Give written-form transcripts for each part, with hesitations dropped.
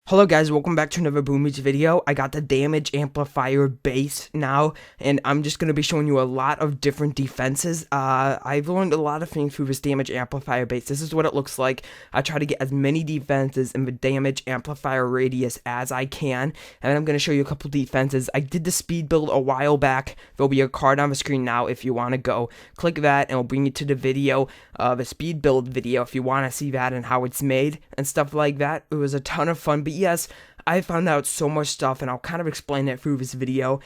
Hello guys, welcome back to another Boomage video. I got the damage amplifier base now, and I'm just going to be showing you a lot of different defenses. I've learned a lot of things through this damage amplifier base. This is what it looks like. I try to get as many defenses in the damage amplifier radius as I can, and I'm going to show you a couple defenses. I did the speed build a while back. There'll be a card on the screen now if you want to go. Click that and it'll bring you to the video, the speed build video if you want to see that and how it's made and stuff like that. It was a ton of fun, but yes, I found out so much stuff, and I'll kind of explain it through this video.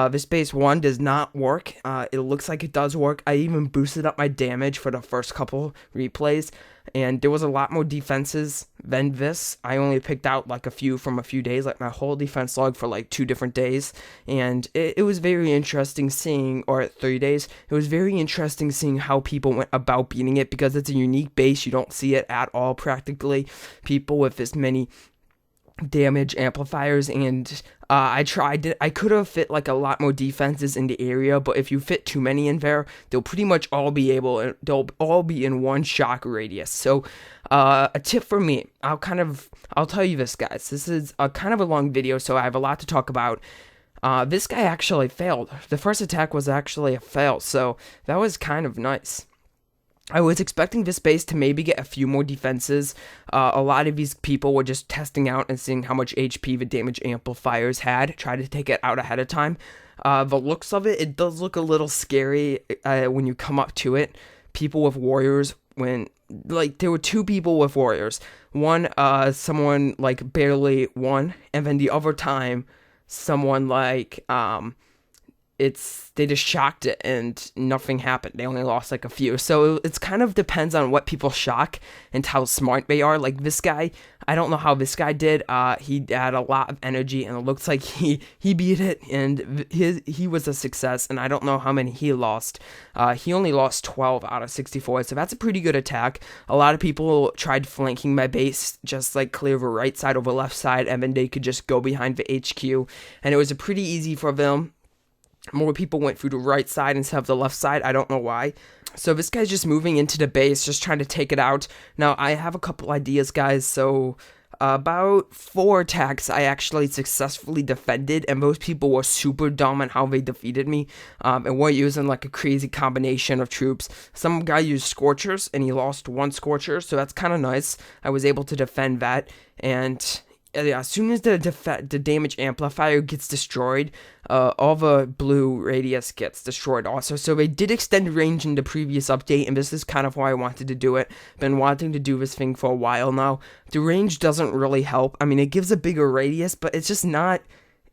This base 1 does not work. It looks like it does work. I even boosted up my damage for the first couple replays, and there was a lot more defenses than this. I only picked out like a few from a few days, like my whole defense log for like 2 different days, and it was very interesting seeing, or 3 days, it was very interesting seeing how people went about beating it, because it's a unique base. You don't see it at all practically. People with this many damage amplifiers, and I tried it. I could have fit like a lot more defenses in the area, but if you fit too many in there, they'll pretty much all be they'll all be in one shock radius. So a tip for me, I'll tell you this, guys. This is a kind of a long video, so I have a lot to talk about. This guy actually failed. The first attack was actually a fail, so that was kind of nice. I was expecting this base to maybe get a few more defenses. A lot of these people were just testing out and seeing how much HP the damage amplifiers had, try to take it out ahead of time. The looks of it does look a little scary when you come up to it. People with warriors, there were 2 people with warriors. One, someone like barely won, and then the other time, someone like, they just shocked it and nothing happened. They only lost like a few. So it's kind of depends on what people shock and how smart they are. Like this guy, I don't know how this guy did. He had a lot of energy, and it looks like he beat it, and he was a success. And I don't know how many he lost. He only lost 12 out of 64, so that's a pretty good attack. A lot of people tried flanking my base, just like clear the right side over left side, and then they could just go behind the HQ, and it was pretty easy for them. More people went through the right side instead of the left side. I don't know why. So this guy's just moving into the base, just trying to take it out. Now, I have a couple ideas, guys. So about 4 attacks I actually successfully defended, and most people were super dumb on how they defeated me, and weren't using like a crazy combination of troops. Some guy used Scorchers, and he lost 1 Scorcher, so that's kind of nice. I was able to defend that, and yeah, as soon as the damage amplifier gets destroyed, all the blue radius gets destroyed also. So they did extend range in the previous update, and this is kind of why I wanted to do it. Been wanting to do this thing for a while now. The range doesn't really help. I mean, it gives a bigger radius, but it's just not.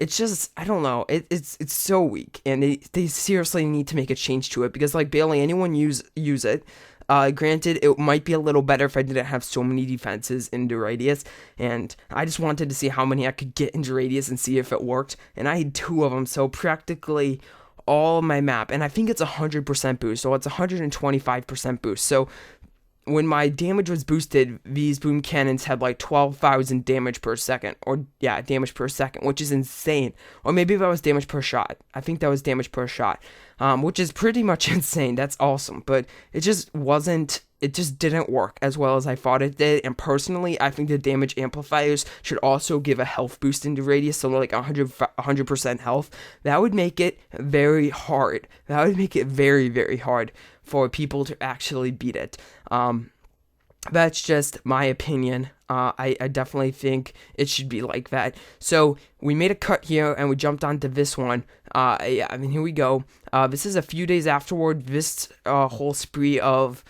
It's just, I don't know, it's so weak, and they seriously need to make a change to it, because like barely anyone use it. Granted, it might be a little better if I didn't have so many defenses in the radius, and I just wanted to see how many I could get into radius and see if it worked, and I had 2 of them, so practically all my map, and I think it's 100% boost, so it's 125% boost, so when my damage was boosted, these boom cannons had like 12,000 damage per second, or yeah, damage per second, which is insane. Or maybe that was damage per shot. I think that was damage per shot, which is pretty much insane. That's awesome, but it just didn't work as well as I thought it did. And personally, I think the damage amplifiers should also give a health boost into radius, so like 100% health. That would make it very hard. That would make it very, very hard for people to actually beat it. That's just my opinion. I definitely think it should be like that. So we made a cut here, and we jumped onto this one. Yeah, I mean, here we go. This is a few days afterward. This whole spree of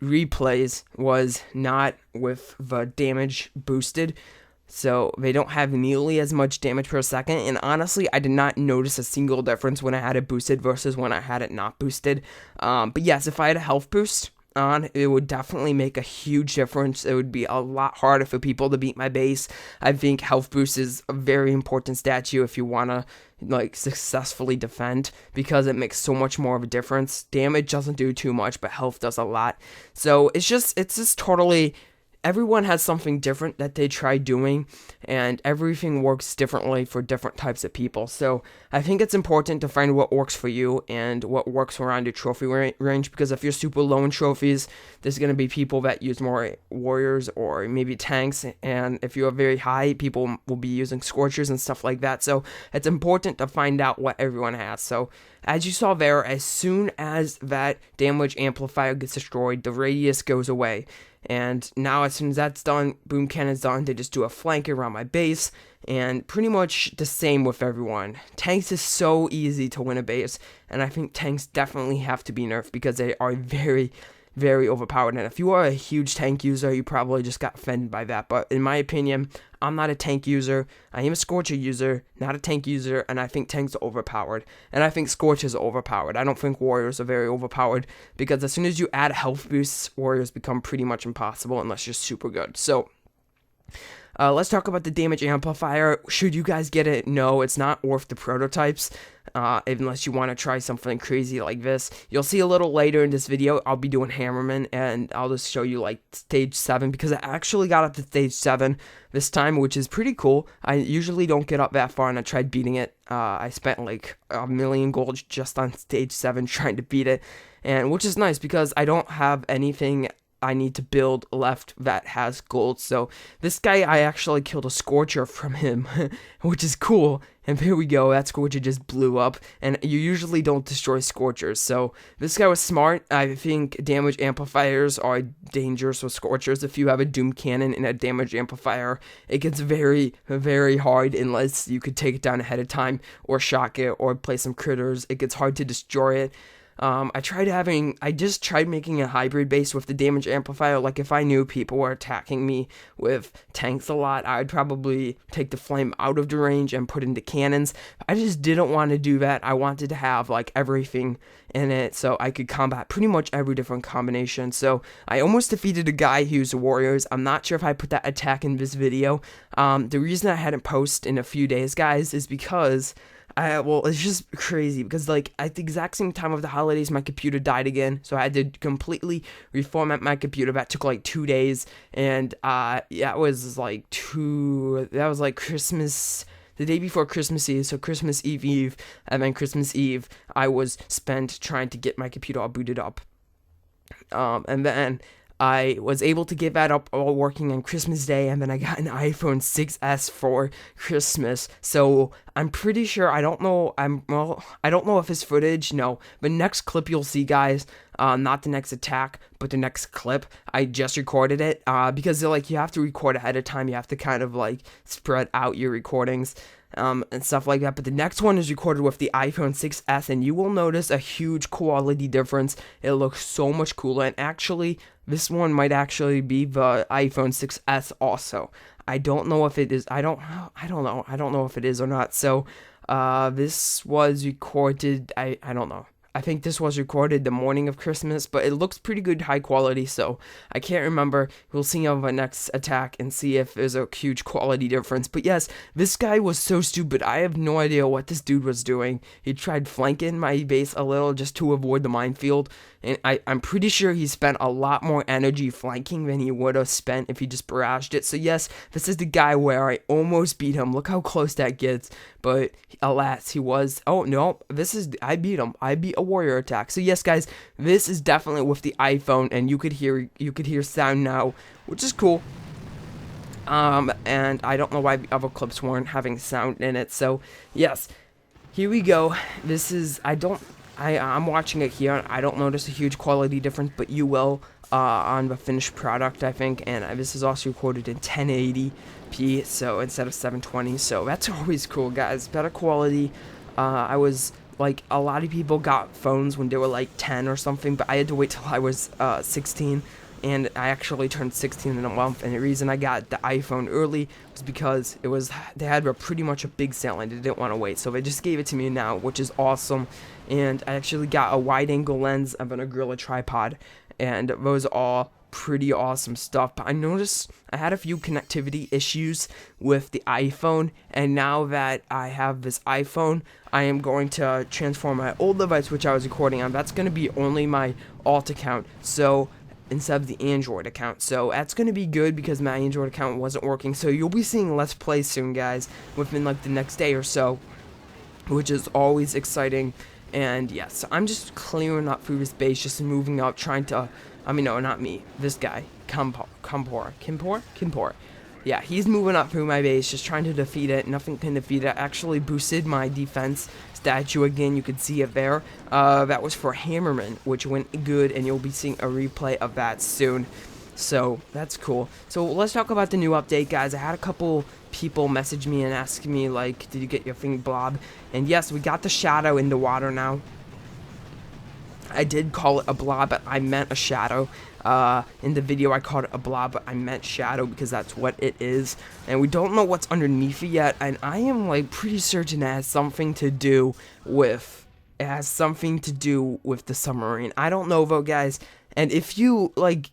replays was not with the damage boosted, so they don't have nearly as much damage per second, and honestly, I did not notice a single difference when I had it boosted versus when I had it not boosted. But yes, if I had a health boost on, it would definitely make a huge difference. It would be a lot harder for people to beat my base. I think health boost is a very important statue if you want to like successfully defend, because it makes so much more of a difference. Damage doesn't do too much, but health does a lot. So it's just totally everyone has something different that they try doing, and everything works differently for different types of people. So I think it's important to find what works for you and what works around your trophy range, because if you're super low in trophies, there's going to be people that use more warriors or maybe tanks, and if you're very high, people will be using scorchers and stuff like that. So it's important to find out what everyone has. So as you saw there, as soon as that damage amplifier gets destroyed, the radius goes away. And now as soon as that's done, boom cannon's done, they just do a flank around my base, and pretty much the same with everyone. Tanks is so easy to win a base, and I think tanks definitely have to be nerfed because they are very, very overpowered. And if you are a huge tank user, you probably just got offended by that. But in my opinion, I'm not a tank user. I am a Scorcher user, not a tank user, and I think tanks are overpowered. And I think Scorchers are overpowered. I don't think Warriors are very overpowered, because as soon as you add health boosts, Warriors become pretty much impossible unless you're super good. So let's talk about the damage amplifier. Should you guys get it? No, it's not worth the prototypes, unless you want to try something crazy like this. You'll see a little later in this video, I'll be doing Hammerman, and I'll just show you like stage 7, because I actually got up to stage 7 this time, which is pretty cool. I usually don't get up that far, and I tried beating it. I spent like 1,000,000 gold just on stage 7 trying to beat it, and which is nice because I don't have anything I need to build left that has gold. So this guy, I actually killed a Scorcher from him, which is cool. And there we go, that Scorcher just blew up, and you usually don't destroy Scorchers. So this guy was smart. I think damage amplifiers are dangerous with Scorchers. If you have a Doom Cannon and a damage amplifier, it gets very, very hard unless you could take it down ahead of time or shock it or play some critters. It gets hard to destroy it. I just tried making a hybrid base with the damage amplifier. Like, if I knew people were attacking me with tanks a lot, I'd probably take the flame out of the range and put into cannons. I just didn't want to do that. I wanted to have, like, everything in it so I could combat pretty much every different combination. So I almost defeated a guy who used warriors. I'm not sure if I put that attack in this video. The reason I hadn't posted in a few days, guys, is because well, it's just crazy because, like, at the exact same time of the holidays, my computer died again, so I had to completely reformat my computer. That took like 2 days, and yeah, it was like that was like Christmas, the day before Christmas Eve, so Christmas Eve, and then Christmas Eve, I was spent trying to get my computer all booted up, and then I was able to get that up all working on Christmas Day, and then I got an iPhone 6s for Christmas. So I'm pretty sure, I don't know if it's footage, no, but next clip you'll see, guys, not the next attack, but the next clip, I just recorded it, because like, you have to record ahead of time, you have to kind of like spread out your recordings, and stuff like that. But the next one is recorded with the iPhone 6s, and you will notice a huge quality difference. It looks so much cooler, and actually, this one might actually be the iPhone 6s also. I don't know if it is. I don't know if it is or not. So, this was recorded. I don't know. I think this was recorded the morning of Christmas, but it looks pretty good, high quality, so I can't remember. We'll see on the next attack and see if there's a huge quality difference. But yes, this guy was so stupid. I have no idea what this dude was doing. He tried flanking my base a little just to avoid the minefield, and I'm pretty sure he spent a lot more energy flanking than he would have spent if he just barraged it. So yes, this is the guy where I almost beat him. Look how close that gets. But alas, he was. Oh no, I beat him. I beat a warrior attack. So yes, guys, this is definitely with the iPhone, and you could hear sound now, which is cool. And I don't know why the other clips weren't having sound in it. So yes, here we go. This is I'm watching it here. I don't notice a huge quality difference, but you will on the finished product, I think. And this is also recorded in 1080p, so instead of 720. So that's always cool, guys. Better quality. I was like, a lot of people got phones when they were like 10 or something, but I had to wait till I was 16. And I actually turned 16 in a month, and the reason I got the iPhone early was because they had pretty much a big sale and they didn't want to wait, so they just gave it to me now, which is awesome. And I actually got a wide-angle lens and a Gorilla tripod, and those are all pretty awesome stuff. But I noticed I had a few connectivity issues with the iPhone, and now that I have this iPhone, I am going to transform my old device, which I was recording on. That's going to be only my alt account, so instead of the Android account. So that's going to be good because my Android account wasn't working. So you'll be seeing Let's Play soon, guys, within like the next day or so, which is always exciting. And yes, I'm just clearing up through this base, just moving up, trying to, I mean, no, not me, this guy, Kimpor. Yeah, he's moving up through my base, just trying to defeat it. Nothing can defeat it. Actually boosted my defense statue again. You can see it there. That was for Hammerman, which went good, and you'll be seeing a replay of that soon. So that's cool. So let's talk about the new update, guys. I had a couple people message me and ask me, like, did you get your thing blob? And yes, we got the shadow in the water now. I did call it a blob, but I meant a shadow. In the video I called it a blob, but I meant shadow because that's what it is. And we don't know what's underneath it yet, and I am like pretty certain it has something to do with the submarine. I don't know though, guys. And if you like,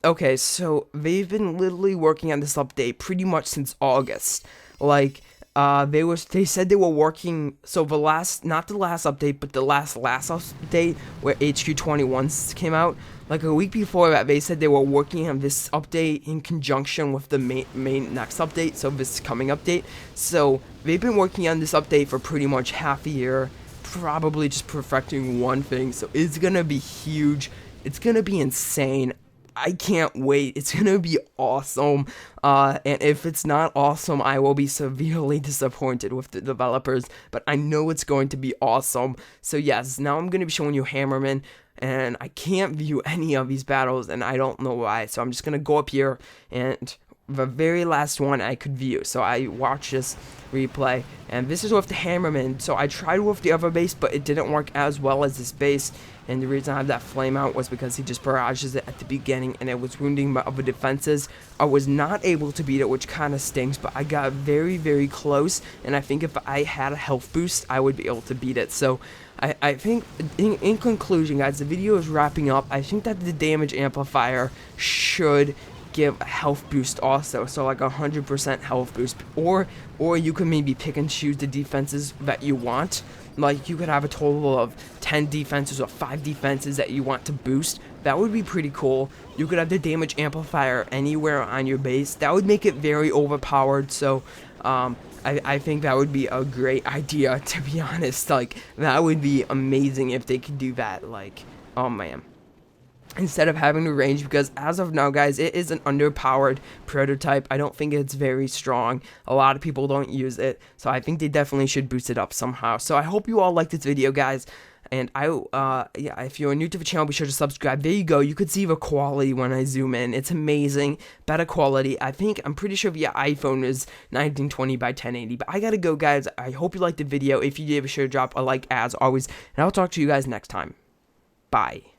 okay, so they've been literally working on this update pretty much since August. Like, they said they were working, so not the last update, but the last update where HQ21 came out, like a week before that, they said they were working on this update in conjunction with the main next update, so this coming update. So they've been working on this update for pretty much half a year, probably just perfecting one thing. So it's gonna be huge, it's gonna be insane. I can't wait. It's gonna be awesome. And if it's not awesome, I will be severely disappointed with the developers. But I know it's going to be awesome. So yes, now I'm gonna be showing you Hammerman, and I can't view any of these battles, and I don't know why. So I'm just gonna go up here, and the very last one I could view. So I watched this replay, and this is with the Hammerman. So I tried with the other base, but it didn't work as well as this base. And the reason I have that flame out was because he just barrages it at the beginning, and it was wounding my other defenses. I was not able to beat it, which kind of stinks, but I got very, very close, and I think if I had a health boost, I would be able to beat it. So I think, in conclusion, guys, the video is wrapping up. I think that the damage amplifier should give a health boost also, so like 100% health boost, or you can maybe pick and choose the defenses that you want. Like, you could have a total of 10 defenses or 5 defenses that you want to boost. That would be pretty cool. You could have the damage amplifier anywhere on your base. That would make it very overpowered. So I think that would be a great idea, to be honest. Like, that would be amazing if they could do that. Like, oh man, instead of having to range, because as of now, guys, it is an underpowered prototype. I don't think it's very strong. A lot of people don't use it, so I think they definitely should boost it up somehow. So I hope you all liked this video, guys. And yeah, if you're new to the channel, be sure to subscribe. There you go. You could see the quality when I zoom in. It's amazing. Better quality. I'm pretty sure the iPhone is 1920 by 1080. But I gotta go, guys. I hope you liked the video. If you did, be sure to drop a like as always. And I'll talk to you guys next time. Bye.